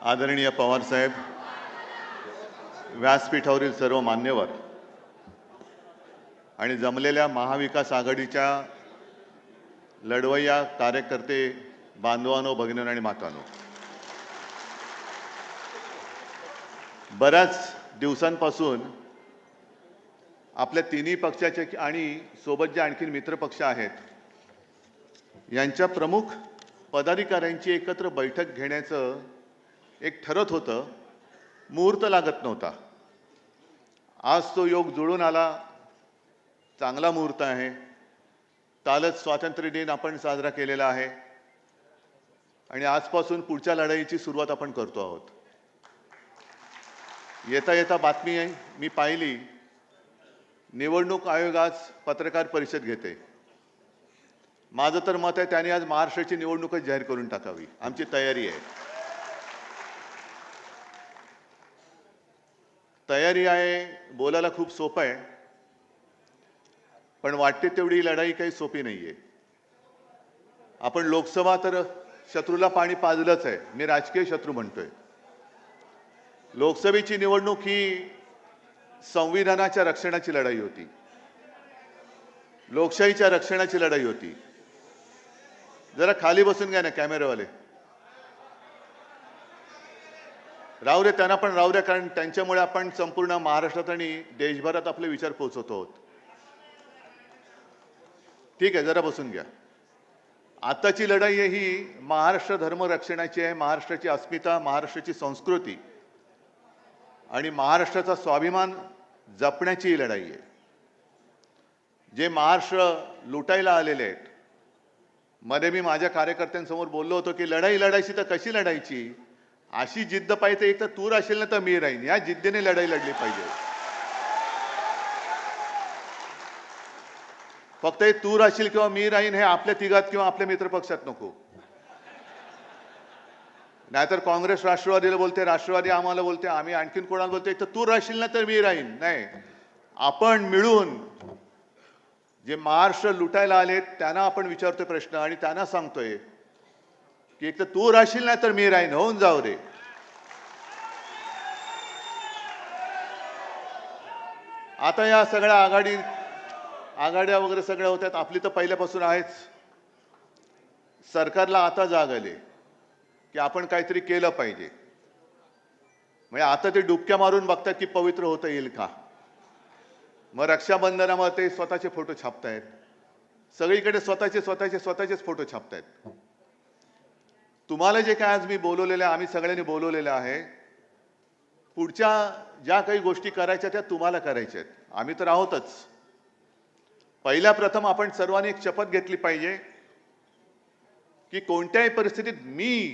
आदरणीय पवार साहेब, व्यासपीठावरील सर्व मान्यवर आणि जमलेल्या महाविकास आघाडीच्या लढवय्या कार्यकर्ते बांधवांनो, भगिनींनो आणि मातांनो, बऱ्याच दिवसांपासून आपल्या तिन्ही पक्षाचे आणि सोबत जे आणखी मित्र पक्ष आहेत यांच्या प्रमुख पदाधिकाऱ्यांची एकत्र बैठक घेण्याचं एक ठरत होतं, मुहूर्त लागत नव्हता. आज तो योग जुळून आला. चांगला मुहूर्त आहे. कालच स्वातंत्र्य दिन आपण साजरा केलेला आहे आणि आजपासून पुढच्या लढाईची सुरुवात आपण करतो आहोत. येता येता बातमी मी पाहिली, निवडणूक आयोग आज पत्रकार परिषद घेते. माझं तर मत आहे त्यांनी आज महाराष्ट्राची निवडणूकच जाहीर करून टाकावी. आमची तयारी आहे. तयारी आहे बोलायला खूप सोपं आहे, पण वाटते तेवढी लढाई काही सोपी नाहीये. आपण लोकसभा तर शत्रूला पाणी पाजलंच आहे. मी राजकीय शत्रू म्हणतोय. लोकसभेची निवडणूक ही संविधानाच्या रक्षणाची लढाई होती, लोकशाहीच्या रक्षणाची लढाई होती. जरा खाली बसून घ्या ना कॅमेरावाले. राहू दे, त्यांना पण राहू द्या, कारण त्यांच्यामुळे आपण संपूर्ण महाराष्ट्रात आणि देशभरात आपले विचार पोहोचवतो आहोत. ठीक आहे, जरा बसून घ्या. आताची लढाई ही महाराष्ट्र धर्म रक्षणाची आहे. महाराष्ट्राची अस्मिता, महाराष्ट्राची संस्कृती आणि महाराष्ट्राचा स्वाभिमान जपण्याची ही लढाई आहे. जे महाराष्ट्र लुटायला आलेले आहेत, मध्ये मी माझ्या कार्यकर्त्यांसमोर बोललो होतो की लढाई लढायची तर कशी लढायची, अशी जिद्द पाहिजे. एक तर तू राहशील ना तर मी राहीन, या जिद्दीने लढाई लढली पाहिजे. फक्त हे तू राहशील किंवा मी राहीन हे आपल्या तिघात किंवा आपल्या मित्रपक्षात नको. नाहीतर काँग्रेस राष्ट्रवादीला बोलते, राष्ट्रवादी आम्हाला बोलते, आम्ही आणखीन कोणाला बोलते. एक तर तू राहशील ना तर मी राहीन. नाही, आपण मिळून जे महाराष्ट्र लुटायला आले त्यांना आपण विचारतोय प्रश्न आणि त्यांना सांगतोय की एक तर तू राहशील ना तर मी राहीन, होऊन जाऊ रे. आता या सगळ्या आघाड्या वगैरे सगळ्या होत्यात. आपली तर पहिल्यापासून आहेच. सरकारला आता जाग आली की आपण काहीतरी केलं पाहिजे. म्हणजे आता ते डुबक्या मारून बघतात की पवित्र होता येईल का. मग रक्षाबंधनामध्ये ते स्वतःचे फोटो छापतायत. सगळीकडे स्वतःचेच फोटो छापतायत. तुम्हाला जे काय आज मी बोलवलेलं आहे, आम्ही सगळ्यांनी बोलवलेलं आहे, पुढच्या ज्या काही गोष्टी करायच्या त्या तुम्हाला करायच्या आहेत. आम्ही तर आहोतच. पहिल्या प्रथम आपण सर्वांनी एक शपथ घेतली पाहिजे की कोणत्याही परिस्थितीत मी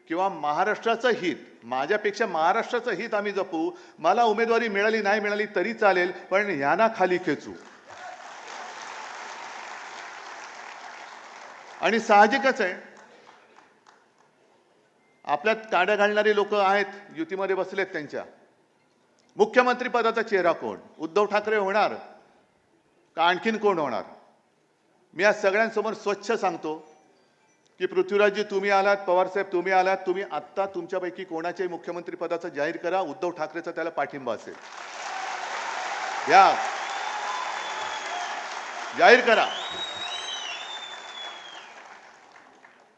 किंवा महाराष्ट्राचं हित, माझ्यापेक्षा महाराष्ट्राचं हित आम्ही जपू. मला उमेदवारी मिळाली नाही मिळाली तरी चालेल, पण ह्यांना खाली खेचू. आणि साहजिकच आहे, आपल्यात काड्या घालणारे लोक आहेत, युतीमध्ये बसलेत. त्यांच्या मुख्यमंत्री पदाचा चेहरा कोण? उद्धव ठाकरे होणार का आणखीन कोण होणार? मी आज सगळ्यांसमोर स्वच्छ सांगतो की पृथ्वीराजजी तुम्ही आलात, पवारसाहेब तुम्ही आलात, तुम्ही आत्ता तुमच्यापैकी कोणाच्याही मुख्यमंत्री पदाचा जाहीर करा. उद्धव ठाकरेचा त्याला पाठिंबा असेल, या जाहीर करा.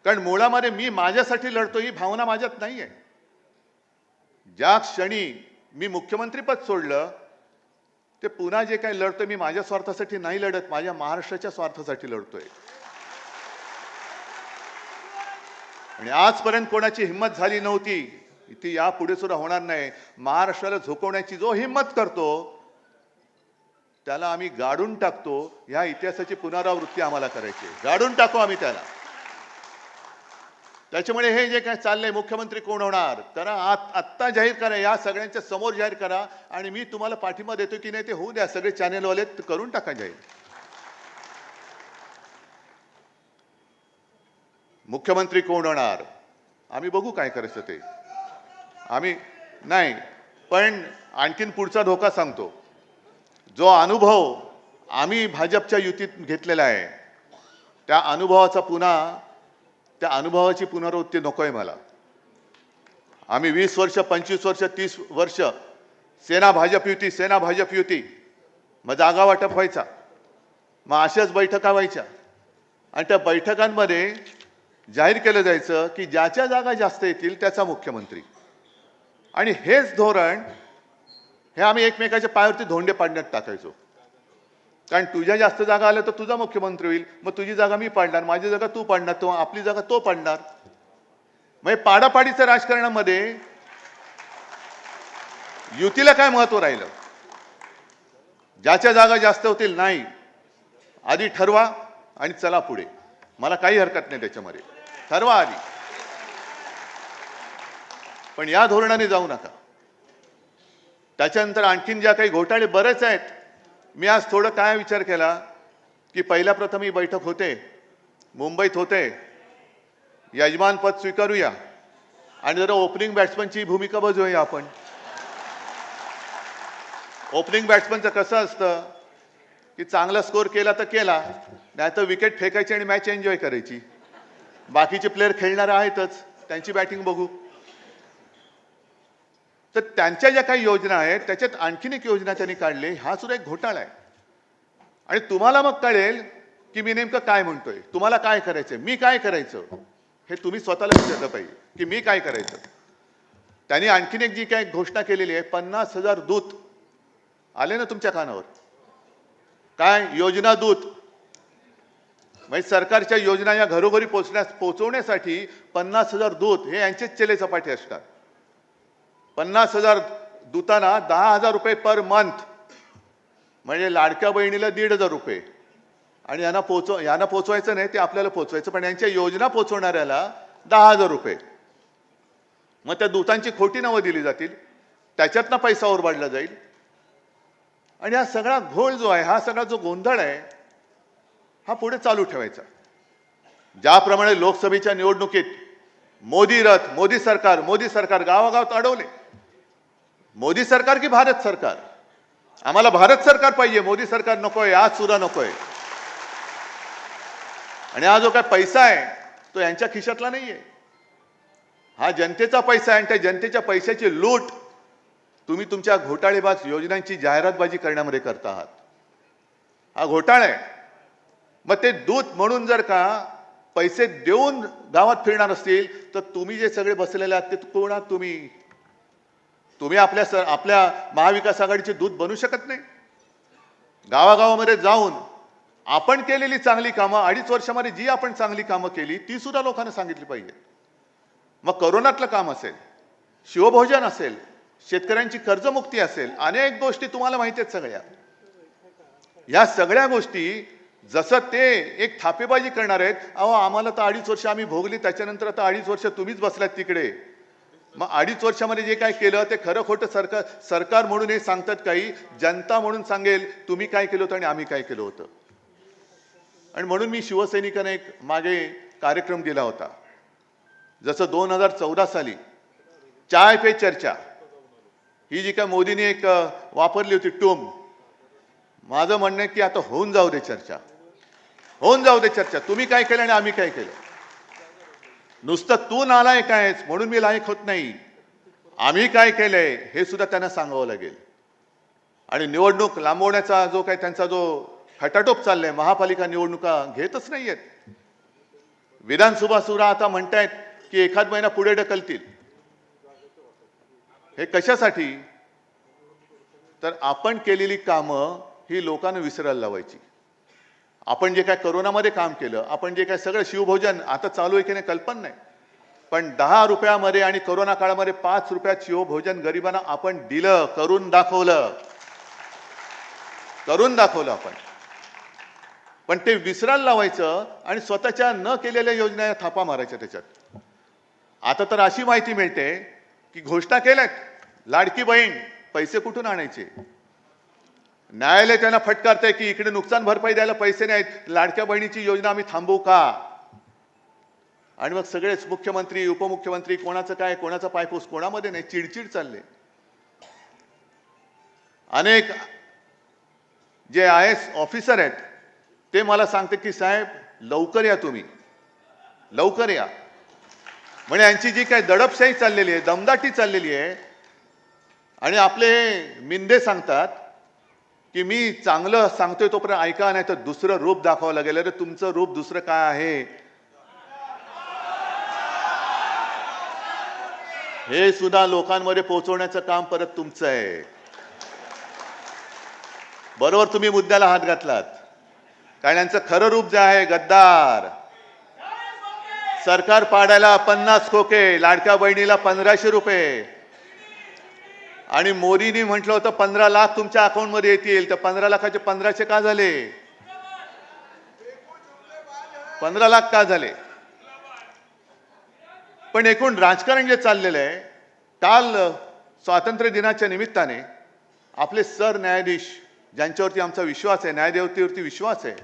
कारण मुळामध्ये मी माझ्यासाठी लढतो ही भावना माझ्यात नाहीये. ज्या क्षणी मी मुख्यमंत्रीपद सोडलं ते पुन्हा जे काही लढतोय मी माझ्या स्वार्थासाठी नाही लढत, माझ्या महाराष्ट्राच्या स्वार्थासाठी लढतोय. आणि आजपर्यंत कोणाची हिंमत झाली नव्हती, ती यापुढे सुद्धा होणार नाही. महाराष्ट्राला झोकवण्याची जो हिंमत करतो त्याला आम्ही गाडून टाकतो. ह्या इतिहासाची पुनरावृत्ती आम्हाला करायची, गाडून टाकू आम्ही त्याला. त्याच्यामुळे हे जे काय चाललंय, मुख्यमंत्री कोण होणार तर आत्ता जाहीर करा, या सगळ्यांच्या समोर जाहीर करा. आणि मी तुम्हाला पाठिंबा देतो की नाही ते होऊ द्या. सगळे चॅनेलवाले करून टाका जाहीर. मुख्यमंत्री कोण होणार आम्ही बघू, काय करायचं ते आम्ही नाही. पण आणखीन पुढचा धोका सांगतो. जो अनुभव आम्ही भाजपच्या युतीत घेतलेला आहे त्या अनुभवाची पुनरावृत्ती नकोय मला. आम्ही 20 वर्ष 25 वर्ष 30 वर्ष सेना भाजप युती मग जागा वाटप व्हायचा, मग अशाच बैठका व्हायच्या आणि त्या बैठकांमध्ये जाहीर केलं जायचं की ज्याच्या जागा जास्त येतील त्याचा मुख्यमंत्री. आणि हेच धोरण हे आम्ही एकमेकाच्या पायावरती धोंडे पाडण्यात टाकायचो. कारण तुझ्या जास्त जागा आल्या तर तुझा मुख्यमंत्री होईल, मग तुझी जागा मी पाडणार, माझी जागा तू पाडणार, तो आपली जागा तो पाडणार. म्हणजे पाडापाडीच्या राजकारणामध्ये युतीला काय महत्व राहिलं? ज्याच्या जागा जास्त होतील नाही, आधी ठरवा आणि चला पुढे. मला काही हरकत नाही त्याच्यामध्ये, ठरवा आधी, पण या धोरणाने जाऊ नका. त्याच्यानंतर आणखीन ज्या काही घोटाळे बरेच आहेत. मी आज थोडं काय विचार केला की पहिल्या प्रथम ही बैठक होते, मुंबईत होते, यजमानपद स्वीकारूया आणि जरा ओपनिंग बॅट्समनची भूमिका बजावूया आपण. ओपनिंग बॅट्समनचं कसं असतं की चांगला स्कोर केला तर केला, नाही तर विकेट फेकायची आणि मॅच एन्जॉय करायची. बाकीचे प्लेयर खेळणारे आहेतच, त्यांची बॅटिंग बघू. तर त्यांच्या ज्या काही योजना आहेत त्याच्यात आणखीन एक योजना त्यांनी काढली, हा सुद्धा एक घोटाळा आहे. आणि तुम्हाला मग कळेल की मी नेमकं काय म्हणतोय, तुम्हाला काय करायचंय, मी काय करायचं, हे तुम्ही स्वतःला विचारलं पाहिजे की मी काय करायचं. त्यांनी आणखीन एक जी काही घोषणा केलेली आहे, 50,000 दूत आले ना तुमच्या कानावर, काय योजना दूत, म्हणजे सरकारच्या योजना या घरोघरी पोहोचवण्यासाठी 50,000 दूत हे यांचेच चेले चपाटे असतात. 50,000 दूतांना 10,000 रुपये पर मंथ, म्हणजे लाडक्या बहिणीला 1,500 रुपये. आणि यांना पोचवायचं नाही, ते आपल्याला पोचवायचं, पण यांच्या योजना पोचवणाऱ्याला 10,000 रुपये. मग त्या दूतांची खोटी नावं दिली जातील, त्याच्यातनं पैसा ओरबाडला जाईल. आणि हा सगळा घोळ जो आहे, हा सगळा जो गोंधळ आहे, हा पुढे चालू ठेवायचा. ज्याप्रमाणे लोकसभेच्या निवडणुकीत मोदी रथ, मोदी सरकार गावागावात अडवले. मोदी सरकार की भारत सरकार? आम्हाला भारत सरकार पाहिजे, मोदी सरकार नकोय, आज सुद्धा नकोय. आणि हा जो काय पैसा आहे तो यांच्या खिशातला नाहीये, हा जनतेचा पैसा आहे. आणि त्या जनतेच्या पैशाची लूट तुम्ही तुमच्या घोटाळेबाज योजनांची जाहिरातबाजी करण्यामध्ये करता आहात. हा घोटाळा आहे. मग ते दूत म्हणून जर का पैसे देऊन गावात फिरणार असतील तर तुम्ही जे सगळे बसलेले आहात ते कोण आहात? तुम्ही आपल्या महाविकास आघाडीचे दूत बनू शकत नाही. गावागावामध्ये जाऊन आपण केलेली चांगली कामं, 2.5 वर्षामध्ये जी आपण चांगली कामं केली ती सुद्धा लोकांना सांगितली पाहिजे. मग करोनातलं काम असेल, शिवभोजन असेल, शेतकऱ्यांची कर्जमुक्ती असेल, अनेक गोष्टी तुम्हाला माहिती आहेत सगळ्या. या सगळ्या गोष्टी जसं ते एक थापेबाजी करणार आहेत, अहो आम्हाला तर 2.5 वर्ष आम्ही भोगली, त्याच्यानंतर आता 2.5 वर्ष तुम्हीच बसलात तिकडे. मग 2.5 वर्षामध्ये जे काय केलं ते खरं खोटं सरकार म्हणून हे सांगतात, काही जनता म्हणून सांगेल तुम्ही काय केलं होतं आणि आम्ही काय केलं होतं. आणि म्हणून मी शिवसैनिकांना एक मागे कार्यक्रम दिला होता. जसं 2014 साली चाय पे चर्चा ही जी काय मोदींनी एक वापरली होती टूम, माझं म्हणणं आहे की आता होऊन जाऊ दे चर्चा, होऊन जाऊ दे चर्चा. तुम्ही काय केलं आणि आम्ही काय केलं. नुसतं तू नालायक आहेस म्हणून मी लायक होत नाही, आम्ही काय केलंय हे सुद्धा त्यांना सांगावं लागेल. आणि निवडणूक लांबवण्याचा जो काय त्यांचा जो खटाटोप चाललाय, महापालिका निवडणुका घेतच नाहीयेत. विधानसभा सुद्धा आता म्हणतायत की एखाद महिना पुढे ढकलतील. हे कशासाठी? तर आपण केलेली कामं ही लोकांना विसरायला लावायची. आपण जे काय करोनामध्ये काम केलं, आपण जे काय सगळं शिवभोजन आता चालू आहे की नाही कल्पना नाही, पण 10 रुपयामध्ये आणि करोना काळामध्ये 5 रुपयात शिवभोजन गरिबांना आपण दिलं, करून दाखवलं आपण. पण ते विसरायला लावायचं आणि स्वतःच्या न केलेल्या योजना थापा मारायच्या त्याच्यात. आता तर अशी माहिती मिळते की घोषणा केल्यात, लाडकी बहीण पैसे कुठून आणायचे. न्यायालय त्यांना फटकारतंय की इकडे नुकसान भरपाई द्यायला पैसे नाहीत, लाडक्या बहिणीची योजना आम्ही थांबवू का. आणि मग सगळेच मुख्यमंत्री उपमुख्यमंत्री कोणाचं काय, कोणाचा पायपूस कोणामध्ये नाही, चिडचिड चालले. अनेक जे IAS ऑफिसर आहेत ते मला सांगते की साहेब लवकर या, तुम्ही लवकर या. म्हणजे यांची जी काही दडपशाही चाललेली आहे, दमदाटी चाललेली आहे, आणि आपले मिंदे सांगतात की मी चांगलं सांगतोय तोपर्यंत ऐका, नाही तर दुसरं रूप दाखवावं लागेल. अरे तुमचं रूप दुसरं काय आहे हे सुद्धा लोकांमध्ये पोहोचवण्याचं काम परत तुमचं आहे. बरोबर तुम्ही मुद्द्याला हात घातलात. कारण यांचं खरं रूप जे आहे गद्दार. सरकार पाडायला 50 खोके, लाडक्या बहिणीला 1500 रुपये, आणि मोदींनी म्हटलं होतं 15 लाख तुमच्या अकाउंटमध्ये येतील. तर 15 लाखाचे 1500 का झाले? 15 लाख का झाले? पण एकूण राजकारण जे चाललेलं आहे, काल स्वातंत्र्य दिनाच्या निमित्ताने आपले सरन्यायाधीश ज्यांच्यावरती आमचा विश्वास आहे, न्यायदेवतेवरती विश्वास आहे,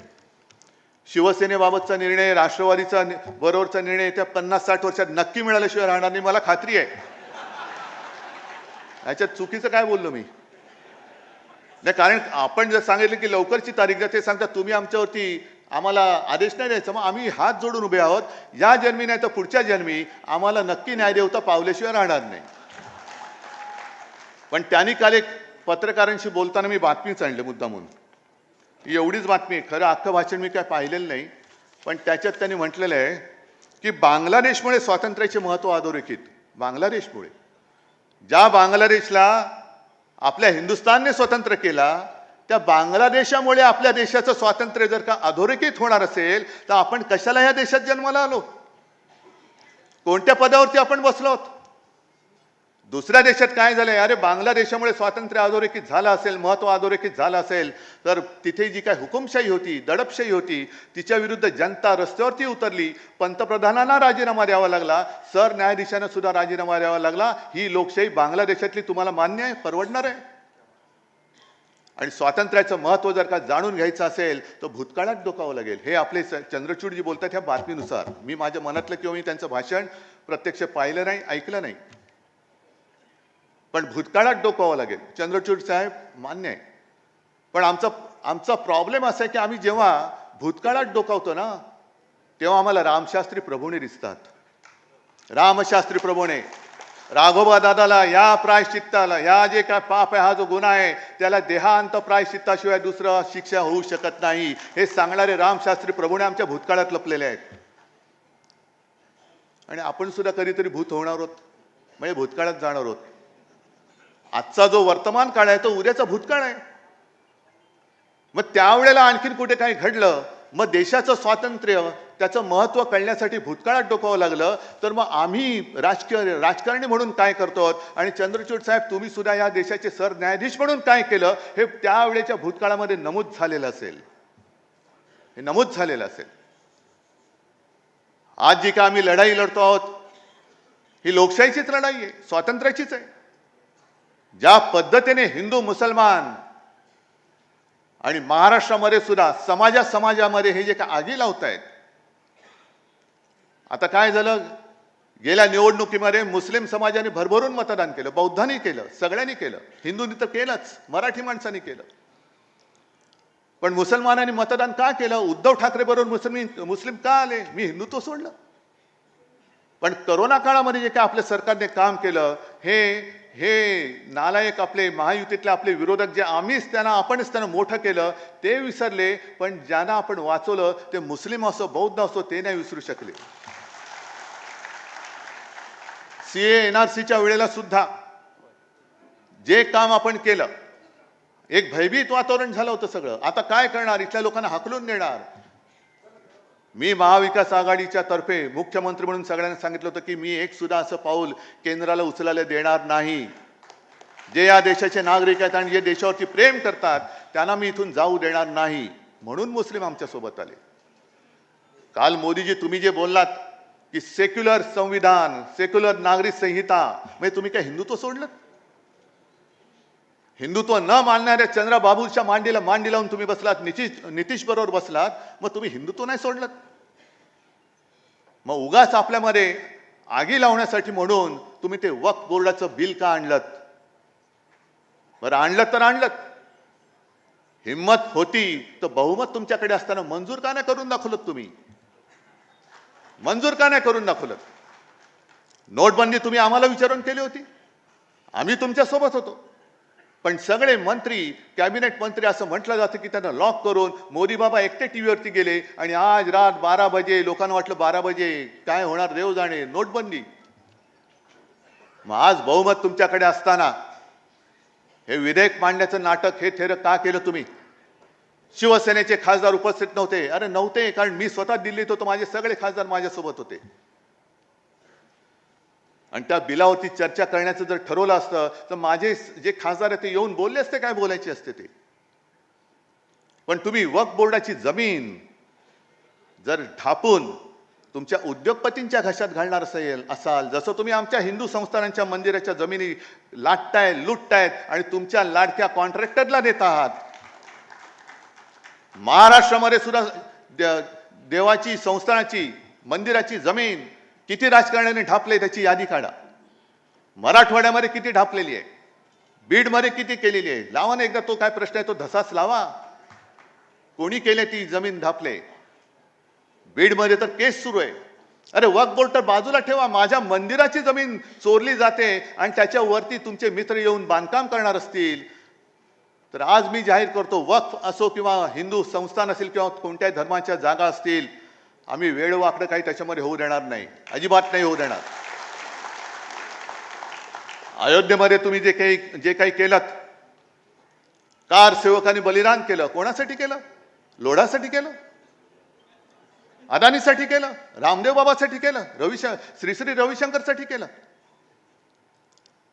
शिवसेनेबाबतचा निर्णय, राष्ट्रवादीचा बरोबरचा निर्णय त्या 50-60 वर्षात नक्की मिळाल्याशिवाय राहणार नाही, मला खात्री आहे. याच्यात चुकीचं काय बोललो मी? नाही, कारण आपण जर सांगितलं की लवकरची तारीख द्या, ते सांगतात तुम्ही आमच्यावरती आम्हाला आदेश नाही द्यायचा. मग आम्ही हात जोडून उभे आहोत. या जन्मी नाही तर पुढच्या जन्मी आम्हाला नक्की न्यायदेवता पावल्याशिवाय राहणार नाही. पण त्यांनी काल एक पत्रकारांशी बोलताना मी बातमीच आणली मुद्दामून. एवढीच बातमी आहे, खरं अख्खं भाषण मी काय पाहिलेलं नाही, पण त्याच्यात त्यांनी म्हटलेलं आहे की बांगलादेशमुळे स्वातंत्र्याचे महत्त्व अधोरेखित. बांगलादेशमुळे, ज्या बांगलादेशला आपल्या हिंदुस्थानने स्वतंत्र केला, त्या बांगलादेशामुळे आपल्या देशाचं स्वातंत्र्य जर का अधोरेखित होणार असेल तर आपण कशाला ह्या देशात जन्माला आलो? कोणत्या पदावरती आपण बसलो आहोत? दुसऱ्या देशात काय झालंय? अरे बांगलादेशामुळे स्वातंत्र्य अधोरेखित झालं असेल, महत्व अधोरेखित झालं असेल, तर तिथे जी काय हुकुमशाही होती, दडपशाही होती, तिच्या विरुद्ध जनता रस्त्यावरती उतरली. पंतप्रधानांना राजीनामा द्यावा लागला, सरन्यायाधीशांना सुद्धा राजीनामा द्यावा लागला. ही लोकशाही बांगलादेशातली तुम्हाला मान्य आहे? परवडणार आहे? आणि स्वातंत्र्याचं महत्व जर का जाणून घ्यायचं असेल तर भूतकाळात डोकावं लागेल. हे आपले चंद्रचूड जी बोलतात ह्या बातमीनुसार, मी माझ्या मनातलं किंवा मी त्यांचं भाषण प्रत्यक्ष पाहिलं नाही, ऐकलं नाही, पण भूतकाळात डोकावं लागेल. चंद्रचूड साहेब मान्य आहे, पण आमचा प्रॉब्लेम असा आहे की आम्ही जेव्हा भूतकाळात डोकावतो ना, तेव्हा आम्हाला रामशास्त्री प्रभूने दिसतात. रामशास्त्री प्रभूने राघोबा दादाला या प्रायश्चित्ताला, या जे काय पाप आहे, हा जो गुन्हा आहे, त्याला देहांत प्रायश्चित्ताशिवाय दुसरं शिक्षा होऊ शकत नाही, हे सांगणारे रामशास्त्री प्रभूने आमच्या भूतकाळात लपलेले आहेत. आणि आपण सुद्धा कधीतरी भूत होणार आहोत, म्हणजे भूतकाळात जाणार आहोत. आजचा जो वर्तमान काळ आहे तो उद्याचा भूतकाळ आहे. मग त्यावेळेला आणखीन कुठे काही घडलं, मग देशाचं स्वातंत्र्य, त्याचं महत्त्व कळण्यासाठी भूतकाळात डोकावं लागलं, तर मग आम्ही राजकारणी म्हणून काय करतो, आणि चंद्रचूड साहेब तुम्ही सुद्धा या देशाचे सरन्यायाधीश म्हणून काय केलं, हे त्यावेळेच्या भूतकाळामध्ये नमूद झालेलं असेल. हे नमूद झालेलं असेल. आज जी का आम्ही लढाई लढतो आहोत, ही लोकशाहीचीच लढाई आहे, स्वातंत्र्याचीच आहे. ज्या पद्धतीने हिंदू, मुसलमान आणि महाराष्ट्रामध्ये सुद्धा समाजामध्ये हे जे काय आगी लावत आहेत. आता काय झालं, गेल्या निवडणुकीमध्ये मुस्लिम समाजाने भरभरून मतदान केलं, बौद्धांनी केलं, सगळ्यांनी केलं, हिंदूंनी तर केलंच, मराठी माणसांनी केलं. पण मुसलमानांनी मतदान का केलं? उद्धव ठाकरे बरोबर मुस्लिम का आले? मी हिंदुत्व सोडलं. पण करोना काळामध्ये जे काय आपल्या सरकारने काम केलं, हे नालायक आपले महायुतीतले आपले विरोधक, जे आपणच त्यांना मोठं केलं, ते विसरले. पण ज्यांना आपण वाचवलं ते मुस्लिम असो, बौद्ध असो, ते नाही विसरू शकले. सीए एनआरसीच्या वेळेला सुद्धा जे काम आपण केलं, एक भयभीत वातावरण झालं होतं सगळं. आता काय करणार? इथल्या लोकांना हाकलून देणार. मी महाविकास आघाडीच्या तर्फे मुख्यमंत्री म्हणून सगळ्यांना सांगितलं होतं की मी एक सुद्धा असं पाऊल केंद्राला उचलायला देणार नाही. जे या देशाचे नागरिक आहेत आणि जे देशावरती प्रेम करतात त्यांना मी इथून जाऊ देणार नाही. म्हणून मुस्लिम आमच्या सोबत आले. काल मोदीजी तुम्ही जे बोललात की सेक्युलर संविधान, सेक्युलर नागरिक संहिता, म्हणजे तुम्ही काय हिंदुत्व सोडलं? हिंदुत्व न मानणाऱ्या चंद्रबाबूच्या मांडीला मांडी लावून तुम्ही बसलात, नितीश बरोबर बसलात, मग तुम्ही हिंदुत्व नाही सोडलं? मग उगाच आपल्यामध्ये आगी लावण्यासाठी म्हणून तुम्ही ते वक्फ बोर्डाचं बिल का आणलं? बरं आणलं तर आणलं, हिम्मत होती तर बहुमत तुमच्याकडे असताना मंजूर का नाही करून दाखवलं? तुम्ही मंजूर का नाही करून दाखवलं? नोटबंदी तुम्ही आम्हाला विचारून केली होती, आम्ही तुमच्या सोबत होतो. पण सगळे मंत्री, कॅबिनेट मंत्री असं म्हटलं जातं की त्यांना लॉक करून मोदी बाबा एकटे टीव्हीवरती गेले आणि आज रात 12 बजे लोकांना वाटलं 12 बजे काय होणार देव जाणे, नोटबंदी. मग आज बहुमत तुमच्याकडे असताना हे विधेयक मांडण्याचं नाटक हे थेर का केलं तुम्ही? शिवसेनेचे खासदार उपस्थित नव्हते. अरे नव्हते, कारण मी स्वतः दिल्लीत होतो, माझे सगळे खासदार माझ्यासोबत होते. आणि त्या बिलावरती चर्चा करण्याचं जर ठरवलं असतं तर माझे जे खासदार आहेत ते येऊन बोलले असते काय बोलायचे असते ते. पण तुम्ही वक्फ बोर्डाची जमीन जर ढापून तुमच्या उद्योगपतींच्या घशात घालणार असाल, जसं तुम्ही आमच्या हिंदू संस्थानांच्या मंदिराच्या जमिनी लाटताय, लुटतायत आणि तुमच्या लाडक्या कॉन्ट्रॅक्टरला देत आहात. महाराष्ट्रामध्ये सुद्धा देवाची, संस्थानाची, मंदिराची जमीन किती राजकारण्याने ढापले त्याची यादी काढा. मराठवाड्यामध्ये किती ढापलेली आहे, बीडमध्ये किती केलेली आहे. लावा ना एकदा तो काय प्रश्न आहे तो धसाच लावा. कोणी केले ती जमीन ढापले? बीडमध्ये तर केस सुरू आहे. अरे वक्फ बोर्ड तर बाजूला ठेवा, माझ्या मंदिराची जमीन चोरली जाते आणि त्याच्यावरती तुमचे मित्र येऊन बांधकाम करणार असतील तर आज मी जाहीर करतो, वक्फ असो किंवा हिंदू संस्थान असेल किंवा कोणत्याही धर्माच्या जागा असतील, आम्ही वेळ वाकडं काही त्याच्यामध्ये होऊ देणार नाही, अजिबात नाही होऊ देणार. अयोध्येमध्ये तुम्ही जे काही केलं, कार सेवकांनी बलिदान केलं, कोणासाठी केलं? लोढासाठी केलं, अदानीसाठी केलं, रामदेव बाबासाठी केलं, श्री श्री रविशंकरसाठी केलं.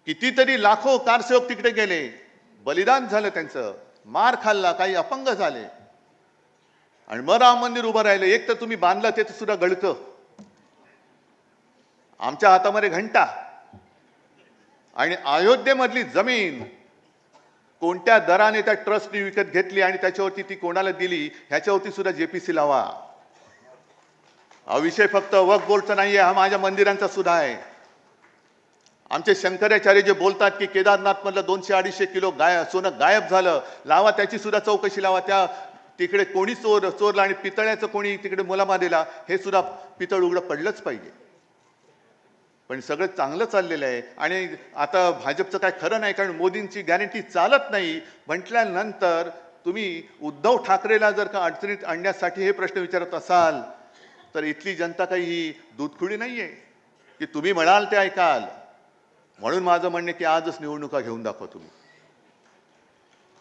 कितीतरी लाखो कारसेवक तिकडे गेले, बलिदान झालं त्यांचं, मार खाल्ला, काही अपंग झाले आणि मग राम मंदिर उभं राहिलं. एक तर तुम्ही बांधलं ते सुद्धा गळकं, आमच्या हातामध्ये घंटा. आणि अयोध्येमधली जमीन कोणत्या दराने त्या ट्रस्टने विकत घेतली आणि त्याच्यावरती ती कोणाला दिली ह्याच्यावरती सुद्धा जेपीसी लावा. हा विषय फक्त वक्फ बोर्डचा नाहीये, हा माझ्या मंदिरांचा सुद्धा आहे. आमचे शंकराचार्य जे बोलतात की केदारनाथ मधलं 200-250 किलो सोनं गायब झालं, लावा त्याची सुद्धा चौकशी लावा. त्या तिकडे कोणी चोरला आणि पितळ्याचं कोणी तिकडे मुलामा दिला हे सुद्धा पितळ उघडं पडलंच पाहिजे. पण सगळं चांगलं चाललेलं आहे आणि आता भाजपचं काय खरं नाही, कारण मोदींची गॅरंटी चालत नाही म्हटल्यानंतर तुम्ही उद्धव ठाकरेला जर का अडचणीत आणण्यासाठी हे प्रश्न विचारत असाल तर इथली जनता काही ही दूधखुडी नाहीये की तुम्ही म्हणाल ते ऐकाल. म्हणून माझं म्हणणे की आजच निवडणुका घेऊन दाखवा, तुम्ही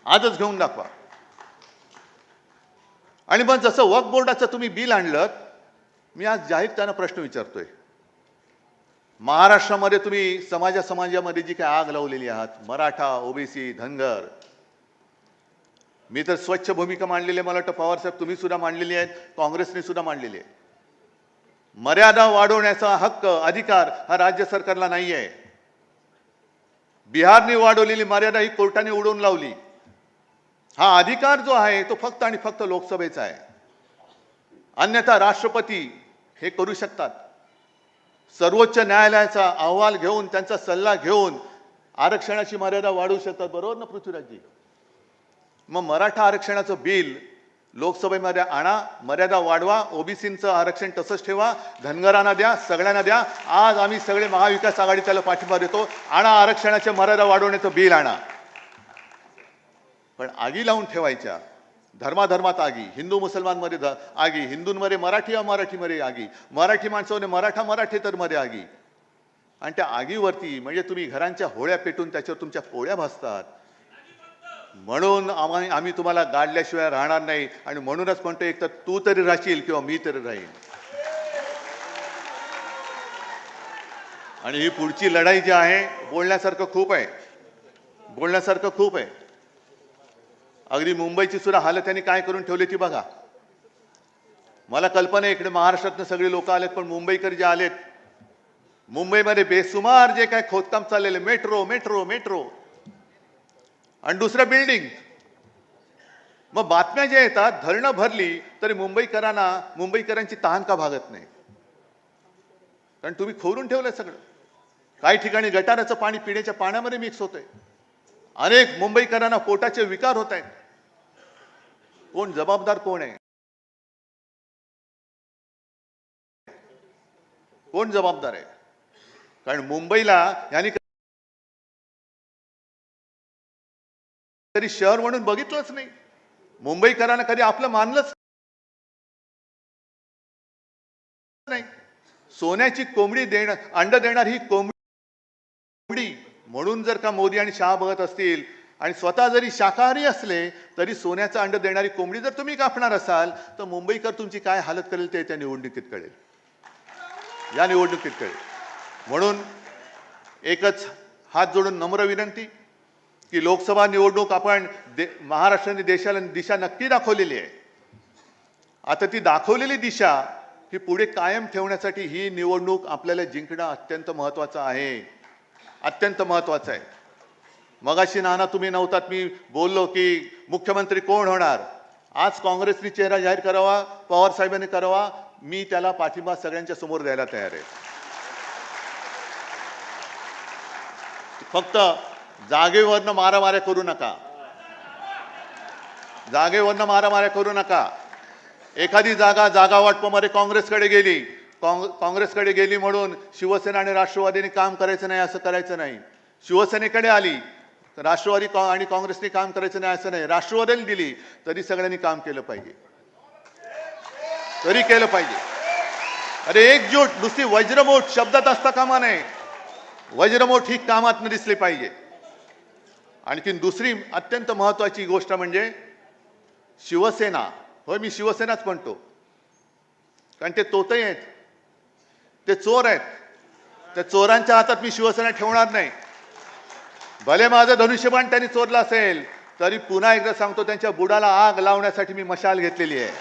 आजच घेऊन दाखवा. आणि मग जसं वक्फ बोर्डाचं तुम्ही बिल आणलं, मी आज जाहीर त्यांना प्रश्न विचारतोय, महाराष्ट्रामध्ये तुम्ही समाजामध्ये जी काही आग लावलेली आहात, मराठा, ओबीसी, धनगर, मी तर स्वच्छ भूमिका मांडलेली आहे. मला वाटतं पवार साहेब तुम्ही सुद्धा मांडलेली आहेत, काँग्रेसने सुद्धा मांडलेली आहे. मर्यादा वाढवण्याचा हक्क, अधिकार हा राज्य सरकारला नाही आहे. बिहारने वाढवलेली मर्यादा ही कोर्टाने उडवून लावली. हा अधिकार जो आहे तो फक्त आणि फक्त लोकसभेचा आहे, अन्यथा राष्ट्रपती हे करू शकतात. सर्वोच्च न्यायालयाचा अहवाल घेऊन, त्यांचा सल्ला घेऊन आरक्षणाची मर्यादा वाढवू शकतात. बरोबर ना पृथ्वीराजजी? मग मराठा आरक्षणाचं बिल लोकसभेमध्ये आणा, मर्यादा वाढवा, ओबीसींचं आरक्षण तसंच ठेवा, धनगरांना द्या, सगळ्यांना द्या. आज आम्ही सगळे महाविकास आघाडी त्याला पाठिंबा देतो. आणा आरक्षणाच्या मर्यादा वाढवण्याचं बिल आणा. पण आगी लावून ठेवायच्या, धर्माधर्मात आगी, हिंदू मुसलमानमध्ये आगी, हिंदूंमध्ये मराठी अमराठीमध्ये आगी, मराठी माणसामध्ये मराठेतरमध्ये आगी. आणि त्या आगीवरती म्हणजे तुम्ही घरांच्या होळ्या पेटून त्याच्यावर तुमच्या पोळ्या भासतात. म्हणून आम्ही तुम्हाला गाडल्याशिवाय राहणार नाही. आणि म्हणूनच म्हणतो, एक तर तू तरी राहशील किंवा मी तरी राहील. आणि ही पुढची लढाई जी आहे, बोलण्यासारखं खूप आहे, बोलण्यासारखं खूप आहे. अगदी मुंबईची सुद्धा हालत त्यांनी काय करून ठेवली ती बघा. मला कल्पना आहे इकडे महाराष्ट्रातनं सगळे लोक आलेत, पण मुंबईकर जे आलेत, मुंबईमध्ये बेसुमार जे काय खोदकाम चाललेलं, मेट्रो मेट्रो मेट्रो आणि दुसरं बिल्डिंग. मग बातम्या ज्या येतात, धरणं भरली तरी मुंबईकरांची तहान का भागत नाही? कारण तुम्ही खोरून ठेवलंय सगळं. काही ठिकाणी गटाराचं पाणी पिण्याच्या पाण्यामध्ये मिक्स होतंय. अनेक मुंबईकरांना पोटाचे विकार होत आहेत. कोण जबाबदार? कोण आहे? कोण जबाबदार आहे? कारण मुंबईला यांनी कधी शहर म्हणून बघितलंच नाही. मुंबईकरांना कधी आपलं मानलंच नाही. सोन्याची कोंबडी अंड देणार ही कोंबडी म्हणून जर का मोदी आणि शहा बघत असतील आणि स्वतः जरी शाकाहारी असले तरी सोन्याचं अंड देणारी कोंबडी जर तुम्ही कापणार असाल तर मुंबईकर तुमची काय हालत करेल ते त्या निवडणुकीत कळेल, या निवडणुकीत कळेल. म्हणून एकच हात जोडून नम्र विनंती की लोकसभा निवडणूक आपण महाराष्ट्राने देशाला दिशा नक्की दाखवलेली आहे. आता ती दाखवलेली दिशा ही पुढे कायम ठेवण्यासाठी ही निवडणूक आपल्याला जिंकणं अत्यंत महत्त्वाचं आहे, अत्यंत महत्त्वाचं आहे. मगाशी नाना तुम्ही नव्हतात, मी बोललो की मुख्यमंत्री कोण होणार. आज काँग्रेसने चेहरा जाहीर करावा, पवार साहेबांनी करावा, मी त्याला पाठिंबा सगळ्यांच्या समोर द्यायला तयार आहे. फक्त जागेवरनं मारामाऱ्या करू नका, जागेवरनं मारामाऱ्या करू नका. एखादी जागा वाटपामध्ये काँग्रेसकडे गेली म्हणून शिवसेना आणि राष्ट्रवादीने काम करायचं नाही असं करायचं नाही. शिवसेनेकडे आली राष्ट्रवादी आणि काँग्रेसने काम करायचं नाही असं नाही. राष्ट्रवादीने दिली तरी सगळ्यांनी काम केलं पाहिजे, तरी केलं पाहिजे. अरे एकजूट, नुसती वज्रमूठ शब्दात असता कामा नये, वज्रमूठ ही कामात दिसली पाहिजे. आणखीन दुसरी अत्यंत महत्वाची गोष्ट म्हणजे शिवसेना. होय, मी शिवसेनाच म्हणतो कारण ते तोतई आहेत, ते चोर आहेत. त्या चोरांच्या हातात मी शिवसेना ठेवणार नाही. भले माझं धनुष्यबाण त्यांनी चोरलं असेल तरी पुन्हा एकदा सांगतो, त्यांच्या बुडाला आग लावण्यासाठी मी मशाल घेतलेली आहे.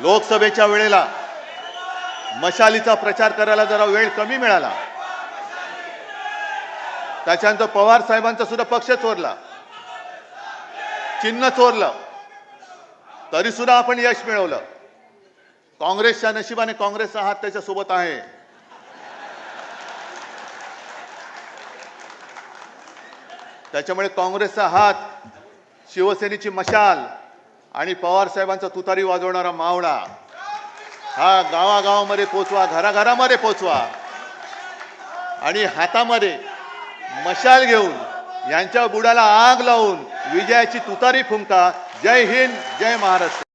लोकसभेच्या वेळेला मशालीचा प्रचार करायला जरा वेळ कमी मिळाला. त्याच्यानंतर पवार साहेबांचा सुद्धा पक्ष चोरला, चिन्ह चोरलं, तरी सुद्धा आपण यश मिळवलं. काँग्रेसच्या नशिबाने काँग्रेसचा हात त्याच्या सोबत आहे. त्याच्यामुळे काँग्रेसचा हात, शिवसेनेची मशाल आणि पवार साहेबांचा तुतारी वाजवणारा मावळा हा गावागावामध्ये पोचवा, घराघरामध्ये पोचवा आणि हातामध्ये मशाल घेऊन यांच्या बुडाला आग लावून विजयाची तुतारी फुंका. जय हिंद, जय महाराष्ट्र.